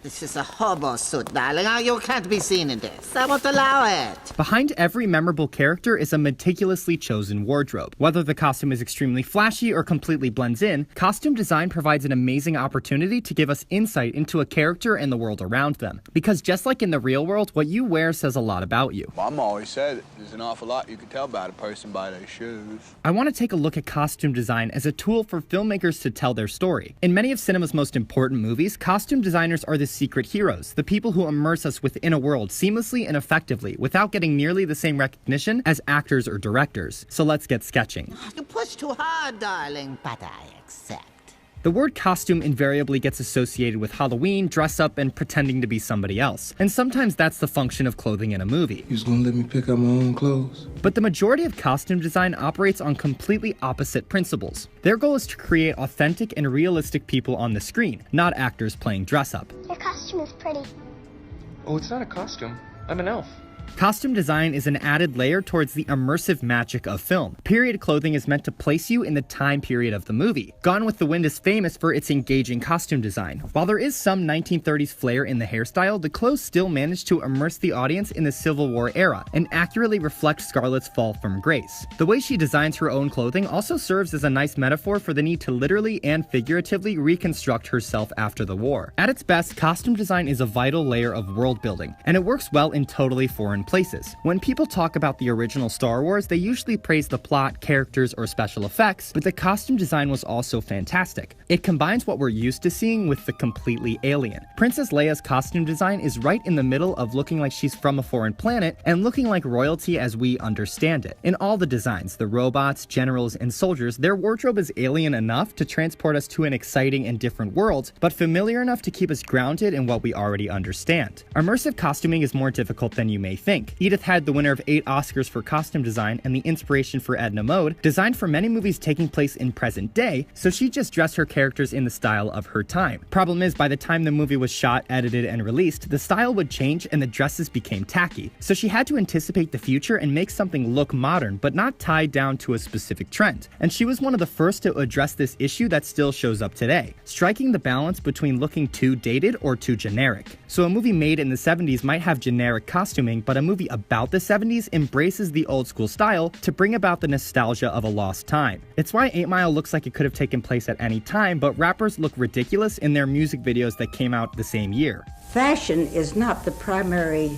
This is a hobo suit, darling. You can't be seen in this. I won't allow it. Behind every memorable character is a meticulously chosen wardrobe. Whether the costume is extremely flashy or completely blends in, costume design provides an amazing opportunity to give us insight into a character and the world around them. Because just like in the real world, what you wear says a lot about you. Mom always said there's an awful lot you can tell about a person by their shoes. I want to take a look at costume design as a tool for filmmakers to tell their story. In many of cinema's most important movies, costume designers are the secret heroes, the people who immerse us within a world seamlessly and effectively without getting nearly the same recognition as actors or directors. So let's get sketching. You push too hard, darling, but I accept. The word costume invariably gets associated with Halloween, dress up, and pretending to be somebody else. And sometimes that's the function of clothing in a movie. You was gonna let me pick out my own clothes? But the majority of costume design operates on completely opposite principles. Their goal is to create authentic and realistic people on the screen, not actors playing dress up. Your costume is pretty. Oh, it's not a costume. I'm an elf. Costume design is an added layer towards the immersive magic of film. Period clothing is meant to place you in the time period of the movie. Gone with the Wind is famous for its engaging costume design. While there is some 1930s flair in the hairstyle, the clothes still manage to immerse the audience in the Civil War era and accurately reflect Scarlett's fall from grace. The way she designs her own clothing also serves as a nice metaphor for the need to literally and figuratively reconstruct herself after the war. At its best, costume design is a vital layer of world building, and it works well in totally foreign places. When people talk about the original Star Wars, they usually praise the plot, characters, or special effects, but the costume design was also fantastic. It combines what we're used to seeing with the completely alien. Princess Leia's costume design is right in the middle of looking like she's from a foreign planet and looking like royalty as we understand it. In all the designs, the robots, generals, and soldiers, their wardrobe is alien enough to transport us to an exciting and different world, but familiar enough to keep us grounded in what we already understand. Immersive costuming is more difficult than you may think. Edith Head, the winner of 8 Oscars for costume design and the inspiration for Edna Mode, designed for many movies taking place in present day, so she just dressed her characters in the style of her time. Problem is, by the time the movie was shot, edited, and released, the style would change and the dresses became tacky. So she had to anticipate the future and make something look modern, but not tied down to a specific trend. And she was one of the first to address this issue that still shows up today, striking the balance between looking too dated or too generic. So a movie made in the 70s might have generic costuming, but a movie about the 70s embraces the old school style to bring about the nostalgia of a lost time. It's why 8 Mile looks like it could have taken place at any time, but rappers look ridiculous in their music videos that came out the same year. Fashion is not the primary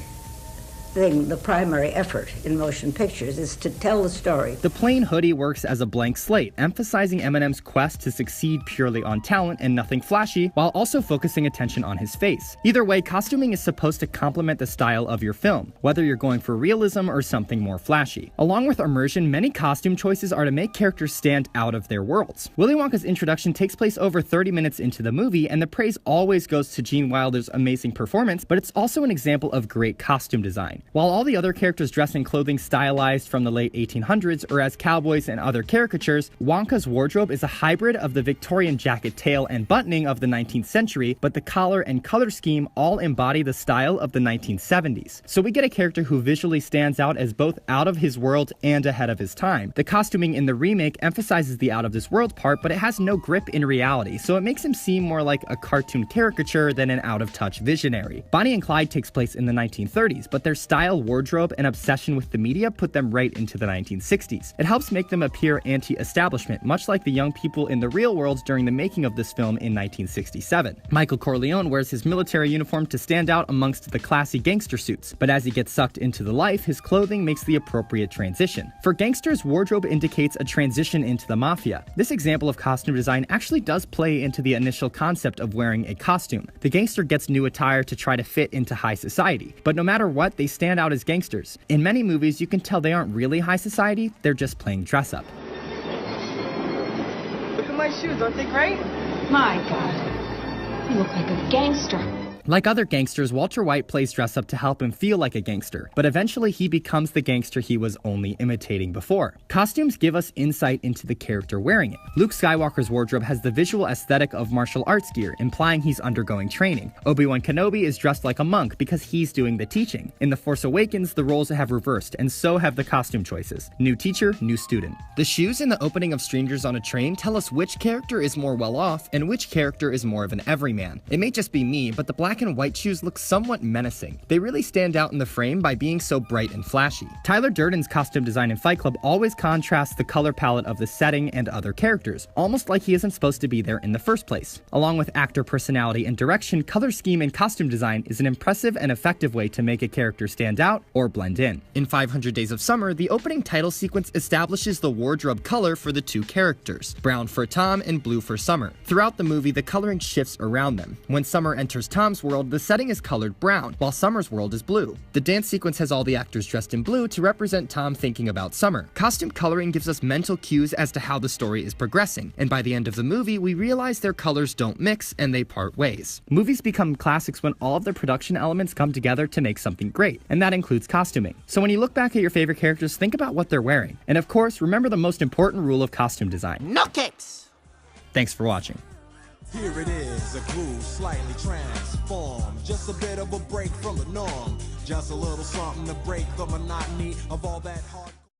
thing, the primary effort in motion pictures is to tell the story. The plain hoodie works as a blank slate, emphasizing Eminem's quest to succeed purely on talent and nothing flashy, while also focusing attention on his face. Either way, costuming is supposed to complement the style of your film, whether you're going for realism or something more flashy. Along with immersion, many costume choices are to make characters stand out of their worlds. Willy Wonka's introduction takes place over 30 minutes into the movie, and the praise always goes to Gene Wilder's amazing performance, but it's also an example of great costume design. While all the other characters dress in clothing stylized from the late 1800s or as cowboys and other caricatures, Wonka's wardrobe is a hybrid of the Victorian jacket tail and buttoning of the 19th century, but the collar and color scheme all embody the style of the 1970s. So we get a character who visually stands out as both out of his world and ahead of his time. The costuming in the remake emphasizes the out of this world part, but it has no grip in reality, so it makes him seem more like a cartoon caricature than an out-of-touch visionary. Bonnie and Clyde takes place in the 1930s, but their style, wardrobe, and obsession with the media put them right into the 1960s. It helps make them appear anti-establishment, much like the young people in the real world during the making of this film in 1967. Michael Corleone wears his military uniform to stand out amongst the classy gangster suits, but as he gets sucked into the life, his clothing makes the appropriate transition. For gangsters, wardrobe indicates a transition into the mafia. This example of costume design actually does play into the initial concept of wearing a costume. The gangster gets new attire to try to fit into high society, but no matter what, they stand out as gangsters. In many movies, you can tell they aren't really high society, they're just playing dress up. Look at my shoes, aren't they great? My God, you look like a gangster. Like other gangsters, Walter White plays dress up to help him feel like a gangster, but eventually he becomes the gangster he was only imitating before. Costumes give us insight into the character wearing it. Luke Skywalker's wardrobe has the visual aesthetic of martial arts gear, implying he's undergoing training. Obi-Wan Kenobi is dressed like a monk because he's doing the teaching. In The Force Awakens, the roles have reversed, and so have the costume choices. New teacher, new student. The shoes in the opening of Strangers on a Train tell us which character is more well-off and which character is more of an everyman. It may just be me, but the black black and white shoes look somewhat menacing. They really stand out in the frame by being so bright and flashy. Tyler Durden's costume design in Fight Club always contrasts the color palette of the setting and other characters, almost like he isn't supposed to be there in the first place. Along with actor personality and direction, color scheme and costume design is an impressive and effective way to make a character stand out or blend in. In 500 Days of Summer, the opening title sequence establishes the wardrobe color for the two characters, brown for Tom and blue for Summer. Throughout the movie, the coloring shifts around them. When Summer enters Tom's world, the setting is colored brown, while Summer's world is blue. The dance sequence has all the actors dressed in blue to represent Tom thinking about Summer. Costume coloring gives us mental cues as to how the story is progressing, and by the end of the movie, we realize their colors don't mix and they part ways. Movies become classics when all of the production elements come together to make something great, and that includes costuming. So when you look back at your favorite characters, think about what they're wearing. And of course, remember the most important rule of costume design. No capes! Thanks for watching. Here it is, a groove slightly transformed. Just a bit of a break from the norm. Just a little something to break the monotony of all that hard.